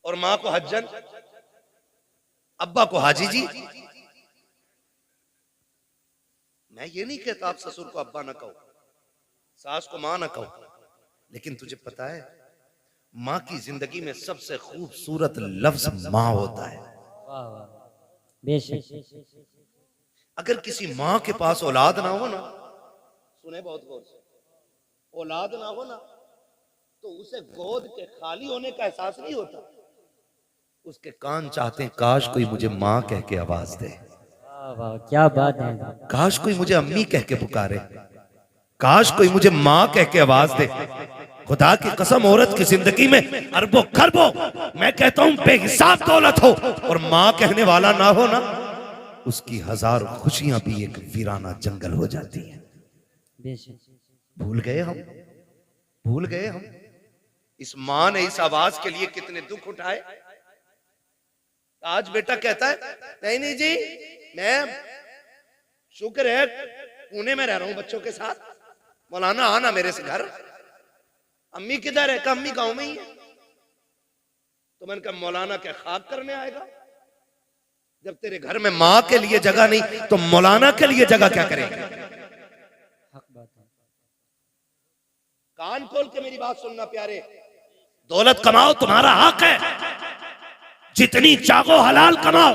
और माँ को हज्जन, अब्बा को हाजी जी। मैं ये नहीं कहता आप ससुर को अब्बा ना कहो, सास को माँ ना कहो, लेकिन तुझे पता है माँ की जिंदगी में सबसे खूबसूरत लफ्ज माँ होता है। बेशक। अगर किसी माँ के पास औलाद ना हो ना, सुने बहुत गौर से, औलाद ना हो ना तो उसे गोद के खाली होने का एहसास नहीं होता। उसके कान चाहते हैं काश कोई मुझे माँ कह के आवाज दे, वाह वाह क्या बात है। काश कोई मुझे अम्मी कह के पुकारे, काश कोई मुझे माँ कह के आवाज दे। खुदा की कसम औरत की जिंदगी में अरबों खरबों, मैं कहता हूं बेहिसाब दौलत हो और माँ कहने वाला ना हो ना, उसकी हजार खुशियां भी एक वीराना जंगल हो जाती है। भूल गए हम, भूल गए हम इस माँ ने इस आवाज के लिए कितने दुख उठाए। आज बेटा कहता है नहीं नहीं जी, मैं शुक्र है पुणे में रह रहा हूं बच्चों के साथ, मौलाना आना मेरे से घर। अम्मी किधर है? अम्मी गांव में ही है। तो मैंने कहा मौलाना क्या खाक करने आएगा? जब तेरे घर में माँ के लिए जगह नहीं तो मौलाना के लिए जगह क्या करेगा? कान खोल के मेरी बात सुनना प्यारे, दौलत कमाओ तुम्हारा हक है, जितनी चाहो हलाल कमाओ,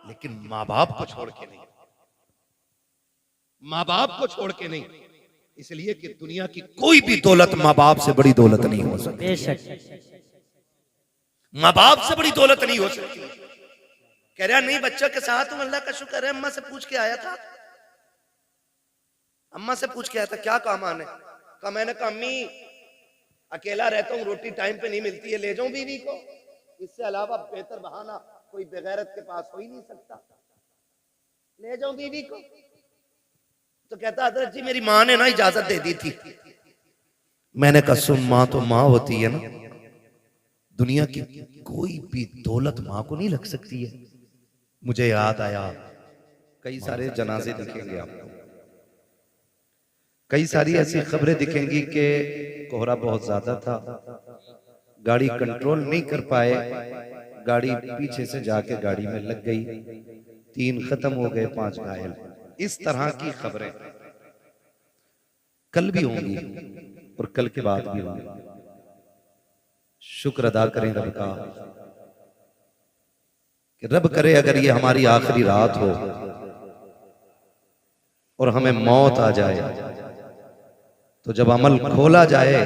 लेकिन माँ बाप को छोड़ के नहीं, माँ बाप को छोड़ के नहीं। इसलिए कि दुनिया की कोई भी दौलत माँ बाप से बड़ी दौलत नहीं हो सकती, माँ बाप से बड़ी दौलत नहीं हो सकती। कह रहा नहीं बच्चों के साथ हूं, अल्लाह का शुक्र है, अम्मा से पूछ के आया था, अम्मा से पूछ के आया था क्या काम आने का। मैंने कहा अम्मी अकेला रहता हूँ, रोटी टाइम पे नहीं मिलती है, ले जाऊं बीवी को, इससे अलावा बेहतर बहाना कोई बेगैरत के पास हो ही नहीं सकता, ले जाऊं बीवी को। तो कहता हजरत जी मेरी माँ ने ना इजाजत दे दी थी। मैंने कहा सुन, माँ तो माँ होती है ना, दुनिया की कोई भी दौलत माँ को नहीं लग सकती है। मुझे याद आया कई सारे जनाजे दिखेंगे आपको, कई सारी ऐसी खबरें दिखेंगी कि कोहरा बहुत ज्यादा था, गाड़ी कंट्रोल नहीं कर पाए, गाड़ी पीछे से जाके गाड़ी में लग गई, 3 खत्म हो गए, 5 घायल। इस तरह की खबरें कल भी होंगी और कल के बाद भी होंगी। शुक्र अदा करें रब का कि रब करे अगर ये हमारी आखिरी रात हो और हमें मौत आ जाए, तो जब अमल खोला जाए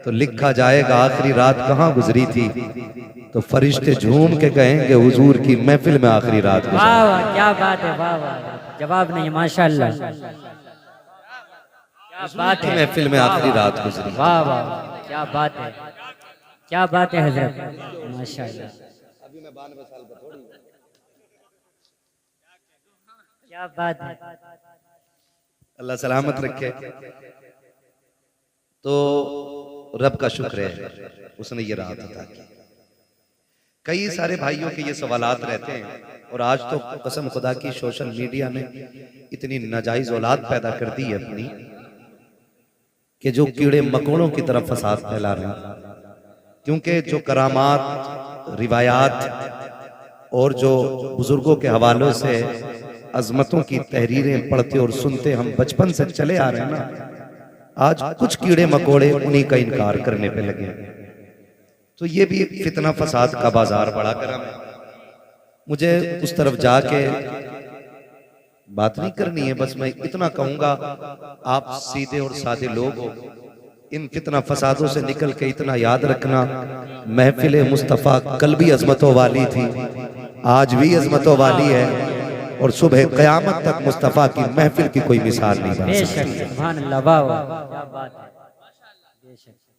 तो लिखा जाएगा आखिरी रात कहां गुजरी थी, तो फरिश्ते झूम के कहेंगे हुजूर की महफिल में आखिरी रात गुजरी। वाह वाह क्या बात है, वाह वाह जवाब नहीं, माशाल्लाह क्या बात है, महफिल में आखिरी रात गुजरी। वाह वाह क्या बात है, क्या बात है हजरत, माशाल्लाह। अभी मैं 92 साल का थोड़ी, क्या बात है। अल्लाह सलामत रखे। तो रब का शुक्र है उसने ये रात अता की। कई सारे भाइयों के ये सवालात रहते हैं और आज तो कसम खुदा की सोशल मीडिया ने इतनी नाजायज औलाद पैदा कर दी है अपनी कि जो कीड़े मकोड़ों की तरफ फसाद फैला रहे हैं। क्योंकि जो करामात, रिवायात और जो बुजुर्गों के हवालों से अजमतों की तहरीरें पढ़ते और सुनते हम बचपन से चले आ रहे हैं ना, आज कुछ कीड़े मकोड़े उन्हीं का इनकार करने पे लगे। तो ये भी फितना फसाद का बाजार बड़ा गर्म है। मुझे उस तरफ जाके बात नहीं करनी है, बस मैं इतना कहूंगा आप सीधे और सादे लोग हो, इन फितना फसादों से निकल के इतना याद रखना, महफिल मुस्तफा कल भी अजमतों वाली थी, आज भी अजमतों वाली है और सुबह क़यामत तक मुस्तफा की महफिल की कोई मिसाल नहीं बन सकती।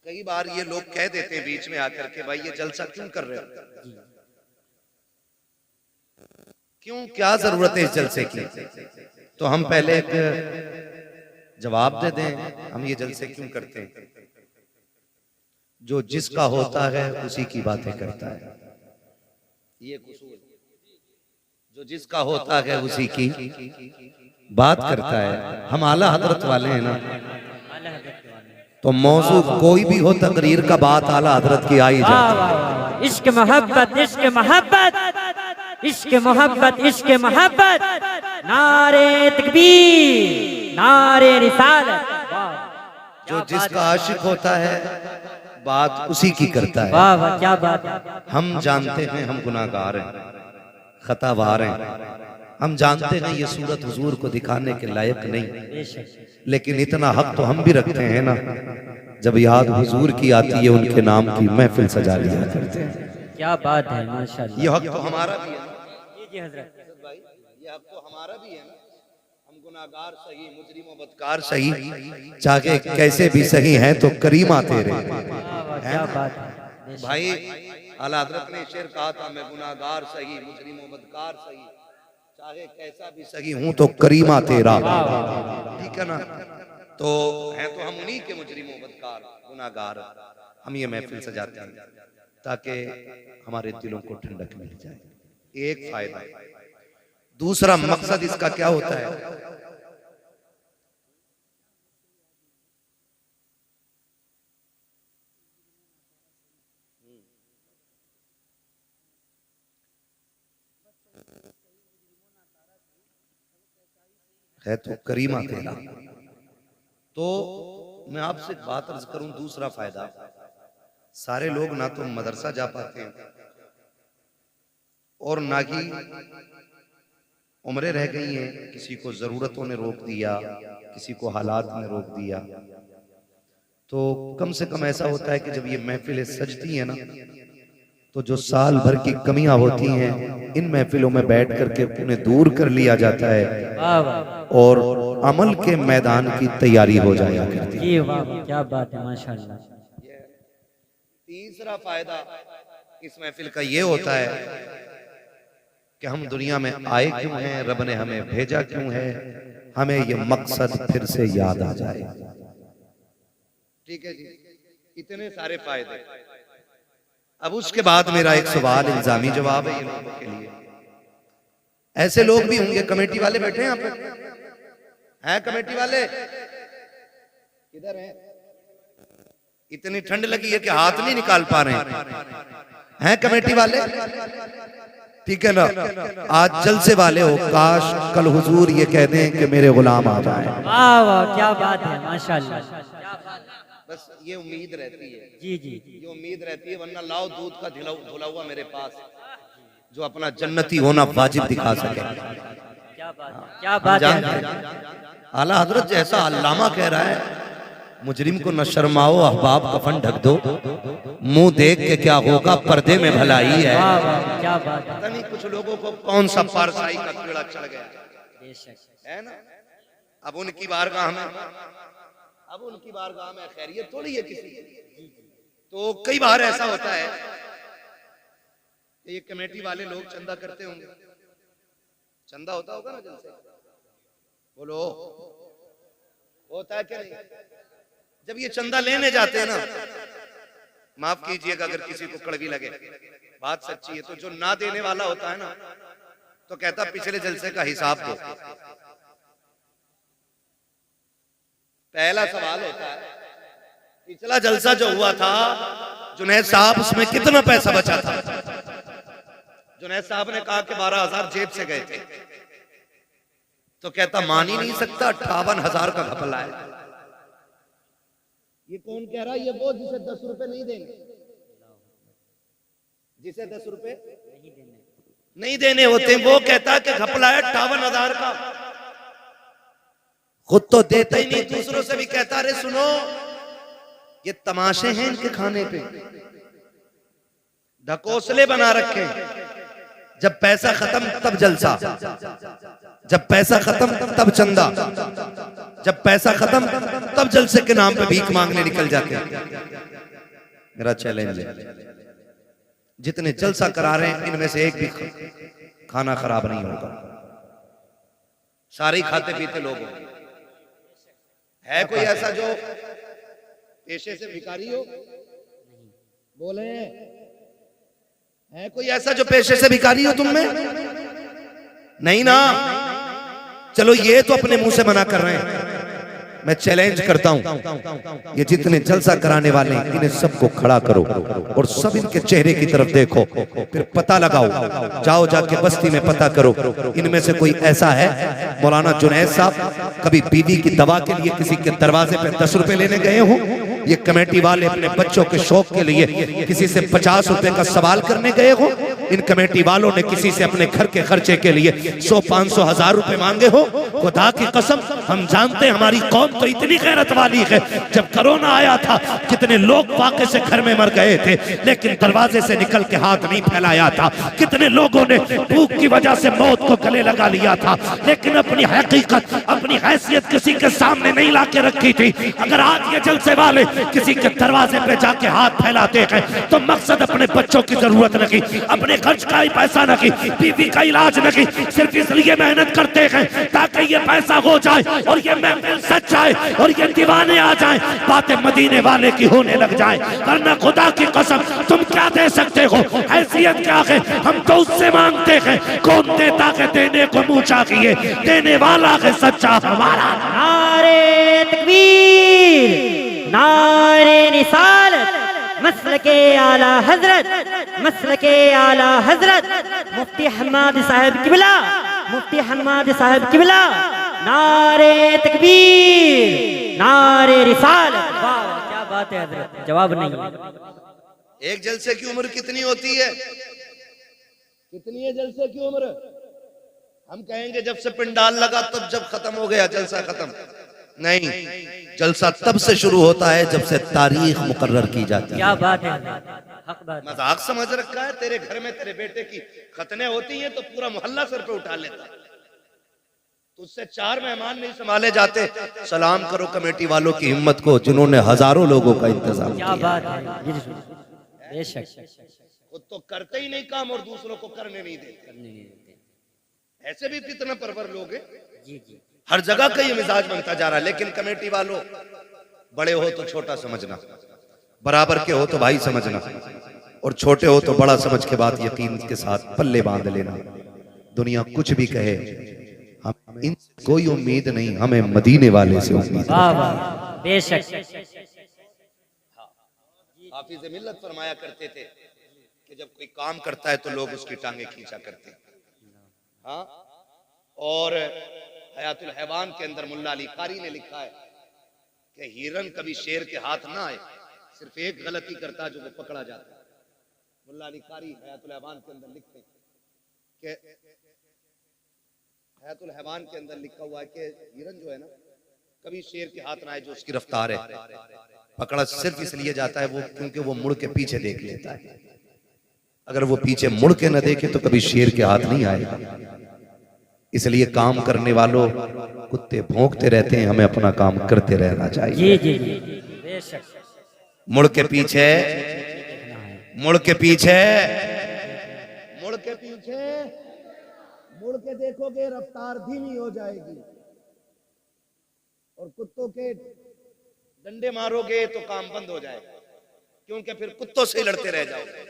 कई बार ये लोग कह देते हैं बीच में आकर के भाई ये जलसा क्यों कर रहे हो, क्यों, क्या जरूरत है इस जलसे की। तो हम पहले एक जवाब दे दें, हम ये जलसे क्यों करते हैं। जो जिसका होता है उसी की बातें करता है, ये जो जिसका होता है उसी की बात करता है। हम आला हजरत वाले हैं ना, तो मौजू कोई भी हो, तकरीर का बात आला हजरत की आई वाह जाती वाह वाह, इश्क मोहब्बत इश्क मोहब्बत इश्क मोहब्बत इश्क मोहब्बत, नारे तकबीर नारे रिसालत। वाह जो जिसका आशिक होता है बात उसी की करता है। वाह वाह क्या बात है। हम जानते हैं हम गुनाहगार हैं, खतावार हैं, हम जानते हैं ये सूरत हुजूर को दिखाने के लायक नहीं, बेशक लेकिन इतना हक तो हम भी रखते हैं ना, जब याद हुजूर की आती है उनके नाम की महफिल सजा लिया करते हैं। क्या बात है माशाल्लाह। ये हक तो हमारा भी है जी जी हजरत। भाई, ये हक तो हमारा भी है ना। हम गुनाहगार सही, मुजरिम व बदकार सही, चाहे कैसे भी सही हैं तो करीमा तेरे। वाह वाह क्या बात है। बेशक। भाई आला हजरत ने शेर कहा था, मैं गुनाहगार सही, मुजरिम व बदकार सही, चाहे कैसा भी सही हूं तो करीमा तेरा। ठीक है ना। तो हैं तो हम उन्हीं के मुजरिम व बदकार गुनाहगार, हम ये महफिल सजाते हैं ताकि हमारे दिलों को ठंडक मिल जाए। एक फायदा। दूसरा मकसद इसका क्या होता है? है तो करीमा तेरा। तो मैं आपसे एक बात अर्ज करूं, दूसरा फायदा, सारे लोग ना तो मदरसा जा पाते हैं और ना ही उम्रें रह गई हैं, किसी को जरूरतों ने रोक दिया, किसी को हालात ने रोक दिया। तो कम से कम ऐसा होता है कि जब ये महफिलें सजती हैं ना, तो जो साल भर की कमियां होती हैं इन महफिलों में बैठ करके उन्हें दूर कर लिया जाता है वाह वाह और अमल के मैदान की तैयारी हो जाया करती है। जी वाह वाह क्या बात है माशाल्लाह। तीसरा फायदा इस महफिल का ये होता है कि हम दुनिया में आए क्यों हैं, रब ने हमें भेजा क्यों है, हमें ये मकसद फिर से याद आ जाए। ठीक है जी, इतने सारे फायदे। अब उसके बाद मेरा एक सवाल, इल्जामी जवाब है ये लोगों के लिए। ऐसे लोग भी होंगे, कमेटी वाले बैठे हैं यहाँ पे, हैं कमेटी वाले किधर हैं? इतनी ठंड लगी है कि हाथ नहीं निकाल पा रहे हैं कमेटी वाले? ठीक है ना। आज जलसे वाले हो, काश कल हुजूर ये कह दें कि मेरे गुलाम आ जाएं। वाह वाह क्या बात है माशाल्लाह। बस ये उम्मीद रहती है, जी जी ये उम्मीद रहती है, वरना लाओ दूध का धुला हुआ मेरे पास, जो अपना जन्नती होना वाजिब दिखा सके। क्या बात है, क्या बात है। आला हजरत जैसा अल्लामा कह रहा है, मुजरिम को न शर्माओ अहबाब कफन ढक दो, मुंह देख के क्या होगा पर्दे में भलाई है। वाह वाह क्या बात है। पता नहीं कुछ लोगों को कौन सा पारसाई का कीड़ा चढ़ गया बेशक है ना। अब उनकी बारगाह में, अब उनकी बारगाह में खैरियत थोड़ी है किसी की। तो कई बार ऐसा होता है कि ये कमेटी वाले लोग चंदा करते होंगे, चंदा होता होगा ना जलसे, बोलो होता है क्या नहीं? जब ये चंदा लेने जाते हैं ना, माफ कीजिएगा अगर किसी को कड़वी लगे, बात सच्ची है, तो जो ना देने वाला होता है ना, तो कहता पिछले जलसे का हिसाब दो। पहला सवाल होता है, पिछला जलसा जो हुआ था जुनैद साहब, उसमें कितना पैसा बचा था? जुनैद साहब ने कहा कि 12,000 जेब से गए थे। तो कहता मान ही नहीं सकता, 58,000 का घपला है। ये कौन कह रहा है? ये वो जिसे 10 रुपए नहीं देंगे, जिसे 10 रुपए नहीं देने होते, वो कहता है कि घपला है 58,000 का। खुद तो देता ही नहीं, दूसरों से भी कहता, अरे सुनो ये तमाशे हैं इनके खाने पे, ढकोसले बना रखे, जब पैसा खत्म तब जलसा, जब पैसा खत्म तब चंदा, जब पैसा खत्म तब जलसे के नाम पे भीख मांगने निकल जाते हैं। मेरा चैलेंज है, जितने जलसा करा रहे हैं इनमें से एक भी खाना खराब नहीं होगा, सारे खाते पीते लोग होंगे। है कोई ऐसा जो पेशे से भिखारी हो? बोले है कोई ऐसा जो पेशे से भिखारी हो तुम में? नहीं ना। चलो ये तो अपने मुंह से मना कर रहे हैं, मैं चैलेंज करता हूं, ये जितने जलसा कराने वाले हैं इन्हें सबको खड़ा करो और सब इनके चेहरे की तरफ देखो, फिर पता लगाओ, जाओ जाके बस्ती में पता करो इनमें से कोई ऐसा है। मौलाना जुनैद साहब कभी बीवी की दवा के लिए किसी के दरवाजे पे 10 रुपए लेने गए हो? ये कमेटी वाले अपने बच्चों के शौक के लिए किसी से 50 रुपए का सवाल करने गए हो? इन कमेटी वालों ने किसी से अपने घर के खर्चे के लिए 100, 500, 1000 रुपए मांगे हो? खुदा की कसम हम जानते हैं हमारी कौम तो इतनी गैरत वाली है। जब कोरोना आया था कितने लोग वाकई से घर में मर गए थे, लेकिन दरवाजे से निकल के हाथ नहीं फैलाया था। कितने लोगों ने भूख की वजह से मौत को गले लगा लिया था, लेकिन अपनी हकीकत, अपनी हैसियत किसी के सामने नहीं ला के रखी थी। अगर आज ये जलसे वाले किसी के दरवाजे पे जाके हाथ फैलाते हैं तो मकसद अपने बच्चों की जरूरत नहीं, अपने खर्च का ही पैसा नहीं, बीवी का इलाज नहीं, सिर्फ इसलिए मेहनत करते हैं ताकि ये पैसा हो जाए और ये महफिल सच जाए और ये दीवाने आ जाएं, बातें मदीने वाले की होने लग जाए। वरना खुदा की कसम तुम क्या दे सकते हो? हैसियत क्या है? हम तो उससे मांगते हैं। कौन देता है देने को मुंह चाहिए, देने वाला है सच्चा हमारा। नारे तकबीर, नारे रिसालत, मसलके आला हजरत, मसलके आला हजरत मुफ्ती हम्माद साहब किबला, मुफ्ती हम्माद साहब किबला। नारे तकबीर, नारे रिसालत। वाह क्या बात है हजरत, जवाब नहीं। एक जलसे की उम्र कितनी होती है? कितनी है जलसे की उम्र? हम कहेंगे जब से पिंडाल लगा तब जब खत्म हो गया जलसा खत्म। नहीं, जलसा तब से शुरू होता है जब से तारीख मुकर्रर की जाती है। क्या बात है, हक बात। मजाक समझ रखा है? तेरे घर में तेरे बेटे की खतने होती हैं तो पूरा मोहल्ला सर पे उठा लेता है। तुझसे 4 मेहमान नहीं संभाले जाते। सलाम करो कमेटी वालों की हिम्मत को जिन्होंने हजारों लोगों का इंतजाम किया। क्या बात है, बेशक। खुद तो करते ही नहीं काम और दूसरों को करने नहीं देते। ऐसे भी कितने परवर लोग हैं। जी जी, हर जगह का ये मिजाज बनता जा रहा है। लेकिन कमेटी वालों, बड़े हो तो छोटा समझना, बराबर के हो तो भाई समझना, और छोटे हो तो बड़ा समझ के बाद यकीन के साथ पल्ले बांध लेना। दुनिया कुछ भी कहे, हम इन कोई उम्मीद नहीं, हमें मदीने वाले से उम्मीद। वाह वाह, बेशक। हाफिज़ मिल्लत फरमाया करते थे कि जब कोई काम करता है तो लोग उसकी टांगे खींचा करते हैं। हाँ, और हयातुल हैवान के अंदर मुल्ला अली कारी ने लिखा है कि हिरन कभी शेर के हाथ ना आए, सिर्फ एक गलती करता है जो वो पकड़ा जाता है। मुल्ला अली कारी हयातुल हैवान के अंदर लिखते कि हयातुल हैवान के अंदर लिखा हुआ है कि हिरन जो है ना कभी शेर के हाथ ना आए जो उसकी रफ्तार है। पकड़ा सिर्फ इसलिए जाता है वो क्योंकि वो मुड़ के पीछे देख लेता है। अगर वो पीछे मुड़ के न देखे तो कभी शेर के हाथ नहीं आएगा। इसलिए काम करने वालों, कुत्ते भौंकते रहते हैं, हमें अपना काम करते रहना चाहिए। जी जी जी, बेशक। मुड़ के पीछे, मुड़ के पीछे, मुड़ के पीछे, मुड़ के देखोगे रफ्तार धीमी हो जाएगी, और कुत्तों के डंडे मारोगे तो काम बंद हो जाएगा, क्योंकि फिर कुत्तों से लड़ते रह जाओगे।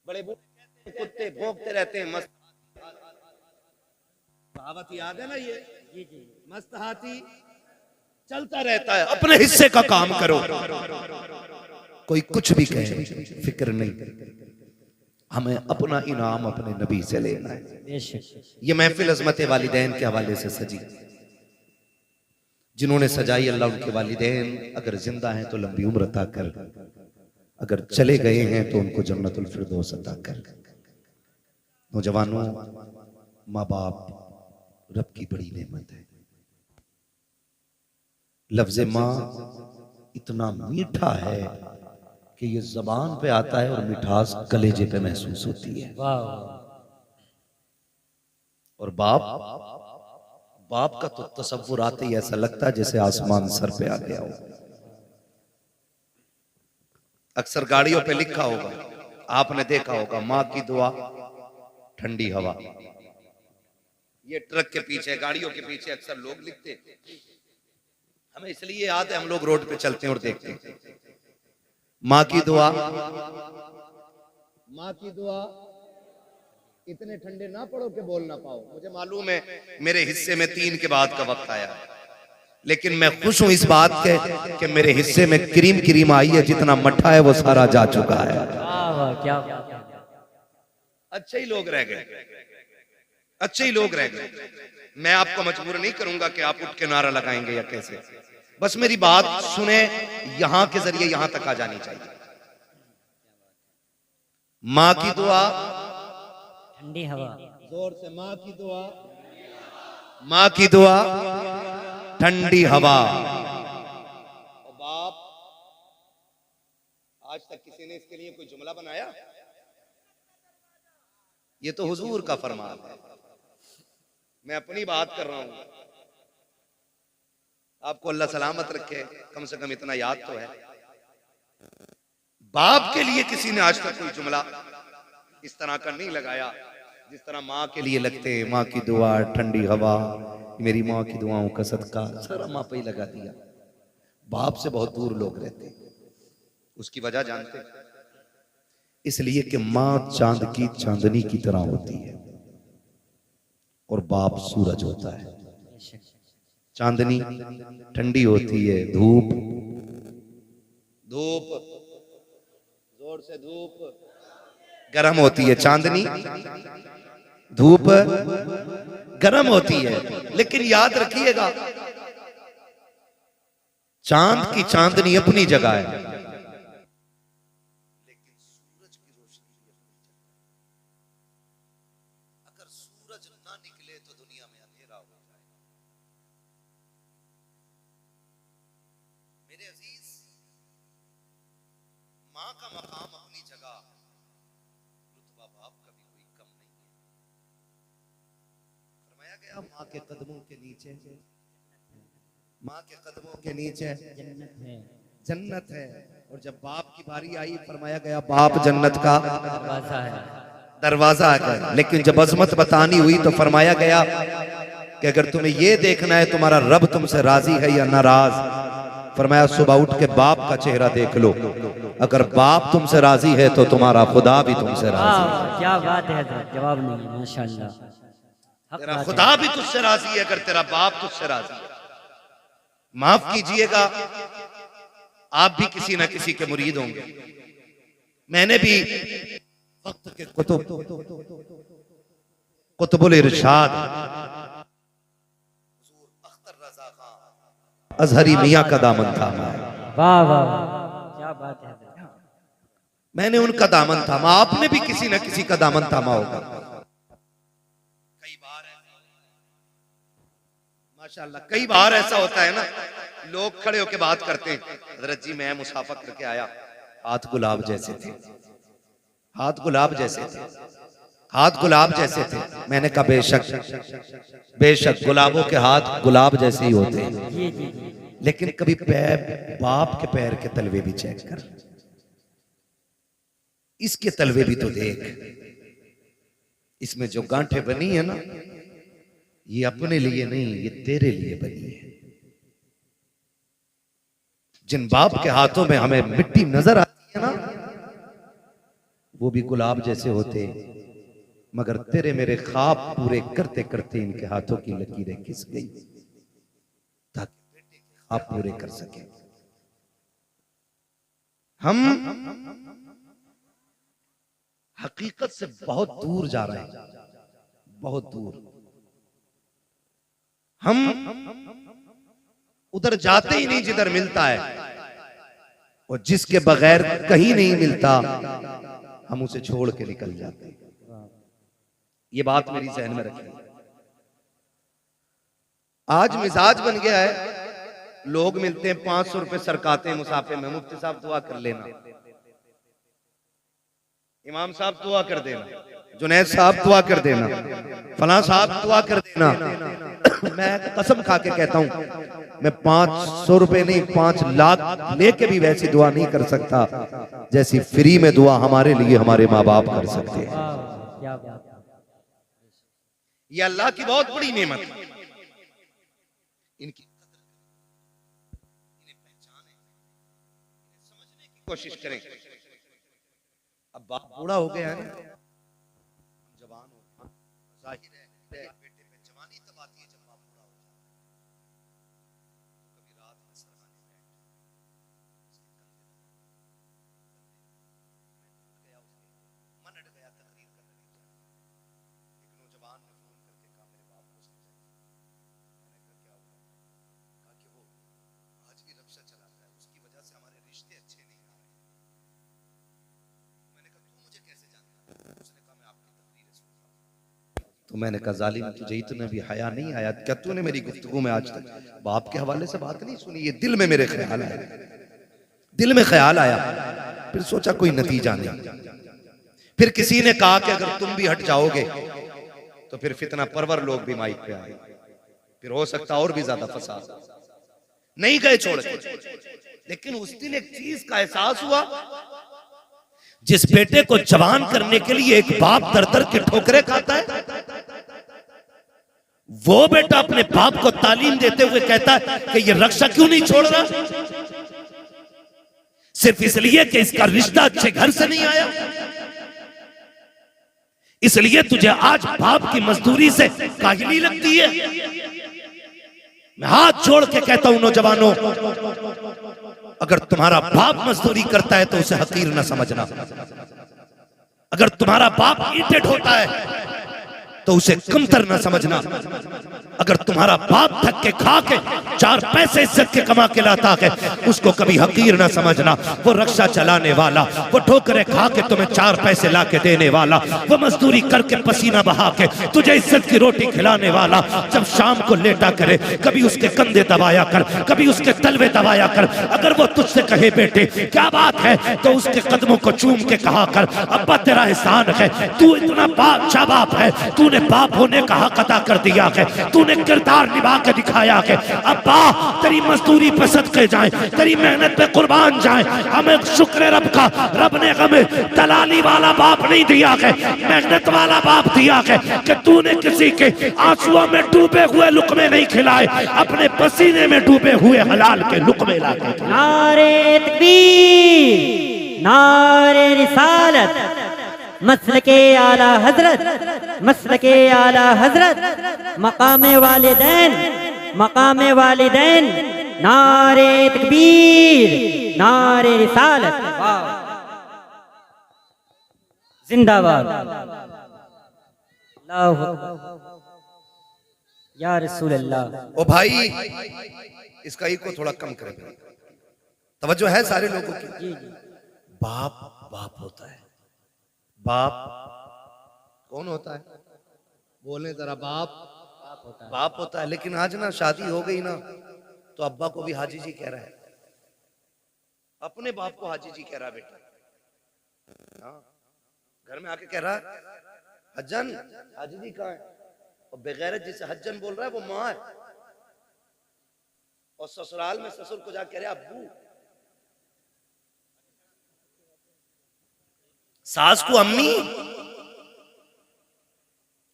बड़े कुत्ते भौंकते रहते हैं, मस्त कहावत याद है ना ये? जी जी, मस्त हाथी चलता रहता है। अपने हिस्से का काम करो, कोई कुछ भी कहे फिक्र नहीं, हमें अपना इनाम अपने नबी से लेना है। बेशक। ये महफिल अजमत वालिदैन के हवाले से सजी, जिन्होंने सजाई अल्लाह उनके वालिदैन अगर जिंदा हैं तो लंबी उम्र अता कर, अगर चले गए हैं तो उनको जन्नतुल फिरदौस अता कर। नौजवानों, माँ बाप रब की बड़ी नेमत है। लफ्ज़ माँ इतना मीठा है कि ये जबान पे आता है और मिठास कलेजे पे महसूस होती है। वाह। और बाप, बाप का तो तसव्वुर आते ही ऐसा लगता है जैसे आसमान सर पे आ गया हो। अक्सर गाड़ियों पे लिखा होगा, आपने देखा होगा, माँ की दुआ ठंडी हवा। ये ट्रक के पीछे, गाड़ियों के पीछे अक्सर लोग लिखते हैं। हमें इसलिए याद है, हम लोग रोड पे चलते हैं और देखते हैं, माँ की दुआ, माँ की दुआ। इतने ठंडे ना पड़ो कि बोल ना पाओ। मुझे मालूम है मेरे हिस्से में 3 के बाद का वक्त आया है, लेकिन मैं खुश हूं इस बात के कि मेरे हिस्से में क्रीम क्रीम आई है, जितना मट्ठा है वो सारा जा चुका है। वाह वाह, क्या बात है। अच्छे ही लोग रह गए, अच्छे ही लोग रह गए। मैं आपको मजबूर नहीं करूंगा कि आप उठ के नारा लगाएंगे या कैसे, बस मेरी बात सुने, यहां के जरिए यहां तक आ जानी चाहिए। माँ की दुआ, ठंडी हवा, जोर से माँ की दुआ, माँ की दुआ, ठंडी हवा। और बाप, आज तक किसी ने इसके लिए कोई जुमला बनाया? ये तो हुजूर का फरमान है, मैं अपनी बात कर रहा हूं। आपको अल्लाह सलामत रखे, कम से कम इतना याद तो है। बाप के लिए किसी ने आज तक कोई जुमला इस तरह का नहीं लगाया जिस तरह माँ के लिए लगते हैं। माँ की दुआ, ठंडी हवा, मेरी माँ की दुआओं का सदका, सारा माँ पे ही लगा दिया। बाप से बहुत दूर लोग रहते हैं। उसकी वजह जानते हैं? इसलिए कि माँ चांद की चांदनी की तरह होती है और बाप सूरज होता है। चांदनी ठंडी होती है, धूप, धूप, जोर से धूप, गर्म होती है। चांदनी, धूप गर्म होती है। लेकिन याद रखिएगा, चांद की चांदनी अपनी जगह है, लेकिन सूरज की रोशनी अगर सूरज ना निकले तो दुनिया में अंधेरा हो जाएगा। मेरे अजीज, मां का मकाम अपनी जगह, रुतबा बाप का भी कोई कम नहीं है। फरमाया गया मां के कदमों के नीचे, मां के कदमों के नीचे जन्नत है, जन्नत है। और जब बाप की बारी आई, फरमाया गया बाप जन्नत का दरवाजा है। दरवाजा है। लेकिन जब अजमत बतानी हुई तो फरमाया गया कि अगर तुम्हें यह देखना है तुम्हारा रब तुमसे राजी है या नाराज, फरमाया सुबह उठ के बाप का चेहरा देख लो, अगर बाप तुमसे राजी है तो तुम्हारा खुदा भी तुमसे राजी है। वाह, क्या बात है हजरत, जवाब नहीं है, माशाल्लाह। हक तेरा बात खुदा है। भी तुझसे राजी है अगर तेरा बाप तुझसे राजी है। माफ कीजिएगा, आप भी किसी ना किसी के मुरीद होंगे। मैंने भी वक्त के कुतुबुल इरशाद अख्तर रज़ा खान अजहरी मियां का दामन थामा है। वाह वाह वाह, क्या बात है हजरत। मैंने उनका दामन थामा, आपने भी किसी ना किसी का दामन थामा होगा। कई बार माशाल्लाह, कई बार ऐसा होता है ना, लोग खड़े होकर बात करते हैं, हजरत जी मैं मुसाफा करके आया, हाथ गुलाब जैसे थे, हाथ गुलाब जैसे थे, हाथ गुलाब जैसे थे। मैंने कहा बेशक बेशक गुलाबों के हाथ गुलाब जैसे ही होते हैं, जी जी जी, लेकिन कभी पैर, बाप के पैर के तलवे भी चेक कर, इसके तलवे भी तो देख, इसमें जो गांठें बनी है ना, ये अपने लिए नहीं, ये तेरे लिए बनी है। जिन बाप के हाथों में हमें मिट्टी नजर आती है ना, वो भी गुलाब जैसे होते, मगर तेरे मेरे ख्वाब पूरे करते करते इनके हाथों की लकीरें घिस गई ताकि बेटे के ख्वाब पूरे कर सके। हम हकीकत से बहुत दूर जा रहे हैं, बहुत दूर। हम उधर जाते ही नहीं जिधर मिलता है, और जिसके बगैर कहीं नहीं मिलता हम उसे छोड़ के निकल जाते हैं। ये बात मेरी जहन में रखिए। आज मिजाज बन गया है, लोग मिलते हैं 500 रुपए सरकाते हैं मुसाफे में, मुफ्ती साहब दुआ कर लेना, इमाम साहब दुआ कर देना, जुनैद साहब दुआ कर देना, फलां साहब दुआ कर देना। मैं कसम खा के कहता हूं, मैं 500 रुपए नहीं 5 लाख लेके भी वैसी दुआ नहीं कर सकता जैसी फ्री में दुआ हमारे लिए हमारे माँ बाप कर सकते हैं। वाह, क्या बात है। ये अल्लाह की बहुत बड़ी नेमत है। इनकी कदर करें, इन्हें पहचानें, इन्हें समझने की कोशिश करें। अब बाप बूढ़ा हो गया है, जवान हो गए, जाहिर है बेटे पे जवानी तब आती है जब बाप बूढ़ा हो जाता है। तो मैंने कहा जालिम तुझे इतना भी हया नहीं आया क्या? तूने मेरी गुफ्तगू में आज तक बाप के हवाले से बात नहीं सुनी? ये दिल में मेरे ख्याल आया, दिल में ख्याल आया, फिर सोचा कोई नतीजा नहीं। फिर किसी ने कहा कि अगर तुम भी हट जाओगे तो फिर फितना परवर लोग भी माइक पे आए, फिर हो सकता और भी ज्यादा फसाद। नहीं गए छोड़ के, लेकिन उस दिन एक चीज का एहसास हुआ, जिस बेटे को जवान करने के लिए एक बाप दर दर के ठोकरे खाता है, वो बेटा अपने बाप को तालीम देते हुए कहता है कि ये रक्षा क्यों नहीं छोड़ रहा? सिर्फ इसलिए कि इसका रिश्ता अच्छे घर से नहीं आया, इसलिए तुझे आज बाप की मजदूरी से काहिली लगती है। मैं हाथ जोड़ के कहता हूं नौजवानों, अगर तुम्हारा बाप मजदूरी करता है तो उसे हकीर न समझना। अगर तुम्हारा बाप ईंटें ढोता है तो उसे कमतर न समझना। अगर तुम्हारा बाप थक के खा के 4 पैसे इज्जत के कमा के लाता है, उसको कभी हकीर न समझना। वो रक्षा चलाने वाला, वो ठोकरे खा के तुम्हें 4 पैसे ला के देने वाला, वो मजदूरी करके पसीना बहा के तुझे इज्जत की रोटी खिलाने वाला, जब शाम को लेटा करे कभी उसके कंधे दबाया कर, कभी उसके तलवे दबाया कर। अगर वो तुझसे कहे बेटे क्या बात है, तो उसके कदमों को चूम के कहा कर अब्बा तेरा एहसान है, तू इतना अच्छा बाप है, तूने बाप होने का हक अदा कर दिया है, तूने किरदार निभा के दिखाया है। अब्बा तेरी मजदूरी पे सदके जाए, तेरी मेहनत पे कुर्बान जाए। हमें शुक्र है रब का, रब ने हमें दलाली वाला बाप नहीं दिया है, मेहनत वाला बाप दिया है कि तूने किसी के आंसुओं में डूबे हुए लुकमे नहीं खिलाए, अपने पसीने में डूबे हुए हलाल के लुकमे लाके। नारे तकबीर, नारे रिसालत, मसलके आला हजरत, मसलके आला हजरत, मकामे वालिदैन, मकामे वालिदैन, नारे तकबीर, नारे रिसालत, जिंदाबाद। अल्लाहु अकबर, या रसूल अल्लाह। ओ भाई इसका ही को थोड़ा कम करें, तवज्जो है सारे लोगों की। बाप बाप होता है, बाप कौन होता है? बोले जरा। बाप बाप होता है। लेकिन आज ना शादी हो गई ना तो अब्बा को भी हाजी जी कह रहा है, अपने बाप को हाजी जी कह रहा है बेटा। हाँ, घर में आके कह रहा है हज्जन, हाजी जी कहाँ है? और बेगैरत जिसे हज्जन बोल रहा है वो माँ है, और ससुराल में ससुर को जाके कह रहे अब्बू। सास को अम्मी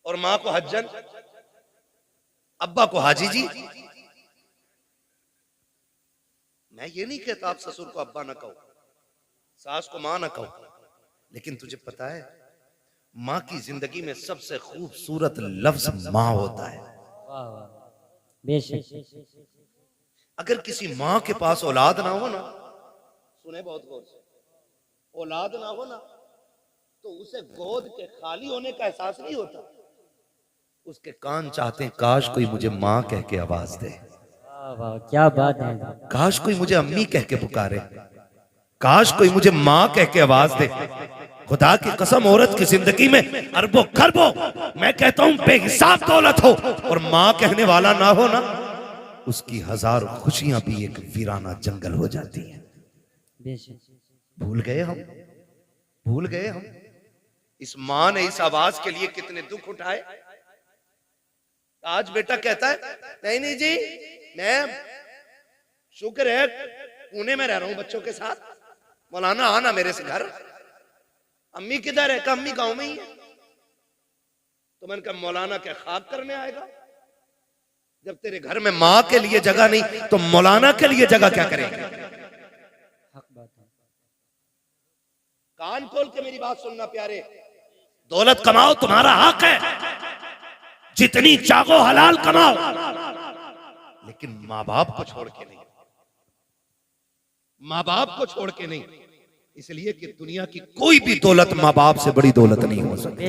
और मां को हज्जन, अब्बा को हाजी जी। मैं ये नहीं कहता आप ससुर को अब्बा ना कहो, सास को मां ना कहो, लेकिन तुझे पता है मां की जिंदगी में सबसे खूबसूरत लफ्ज मां होता है। बेशक। अगर किसी मां के पास औलाद ना हो ना, सुने बहुत गौर से, औलाद ना हो ना तो उसे गोद के खाली होने का एहसास नहीं होता। उसके कान चाहते हैं काश कोई मुझे मां कह के आवाज दे, वाह क्या बात है। काश कोई मुझे अम्मी कह के पुकारे, काश कोई मुझे मां कह के आवाज दे। खुदा की कसम, औरत की जिंदगी में अरबों खरबों, मैं कहता हूं बेहिसाब दौलत हो और मां कहने वाला ना हो ना, उसकी हजारों खुशियां भी एक वीराना जंगल हो जाती हैं। भूल गए हम, भूल गए हम। इस मां ने इस आवाज के लिए कितने दुख उठाए। आज बेटा कहता है नहीं नहीं जी, मैं शुक्र है पुणे में रह रहा हूं बच्चों के साथ, मौलाना आना मेरे से घर। अम्मी किधर है? अम्मी गांव में ही है। तो मैंने कहा मौलाना क्या खाक करने आएगा? जब तेरे घर में मां के लिए जगह नहीं तो मौलाना के लिए जगह क्या करेगा? कान खोल के मेरी बात सुनना प्यारे, दौलत कमाओ तुम्हारा हक है, जितनी चाहो हलाल कमाओ, लेकिन मां बाप को छोड़ के नहीं, मां बाप को छोड़ के नहीं। इसलिए कि दुनिया की कोई भी दौलत मां बाप से बड़ी दौलत नहीं हो सकती।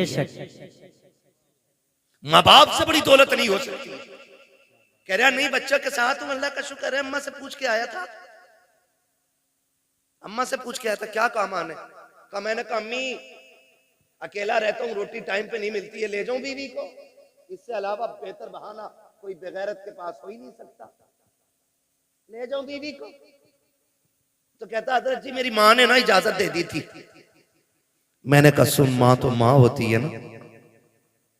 मां बाप से बड़ी दौलत नहीं हो सकती। कह रहा नहीं बच्चों के साथ हूं, अल्लाह का शुक्र है। अम्मा से पूछ के आया था, अम्मा से पूछ के आया था क्या काम आने का। मैंने कहा अम्मी अकेला रहता हूँ, रोटी टाइम पे नहीं मिलती है, ले जाऊं बीवी को? इससे अलावा बेहतर बहाना कोई बेगैरत के पास हो ही नहीं सकता। ले जाऊं बीवी को, तो कहता हजरत जी मेरी माँ ने ना इजाजत दे दी थी। मैंने कहा सुन, माँ तो माँ होती है ना,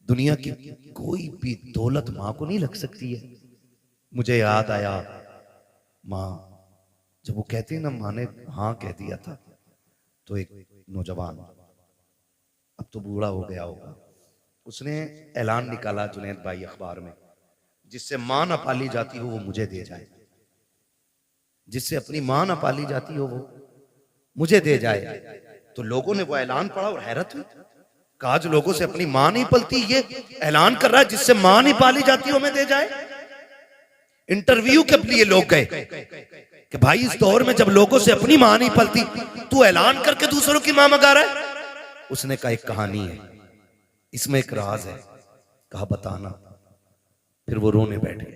दुनिया की कोई भी दौलत माँ को नहीं लग सकती है। मुझे याद आया माँ, जब वो कहती ना माँ ने हाँ कह दिया था, तो एक नौजवान, अब तो बूढ़ा हो गया होगा, उसने ऐलान निकाला जुनैद भाई अखबार में, जिससे माँ ना पाली जाती हो वो मुझे दे जाए, जिससे अपनी माँ ना पाली जाती हो वो मुझे दे जाए। तो लोगों ने वो ऐलान पढ़ा और हैरत हुई, कहा जो लोगों से अपनी माँ नहीं पलती, ये ऐलान कर रहा है जिससे माँ नहीं पाली जाती हो मैं दे जाए। इंटरव्यू के लिए लोग गए कि भाई इस दौर में जब लोगों से अपनी माँ नहीं पलती, तू ऐलान करके दूसरों की माँ मंगा रहा है। उसने कहा एक कहानी है, इसमें एक राज है। कहा बताना। फिर वो रोने बैठ गया।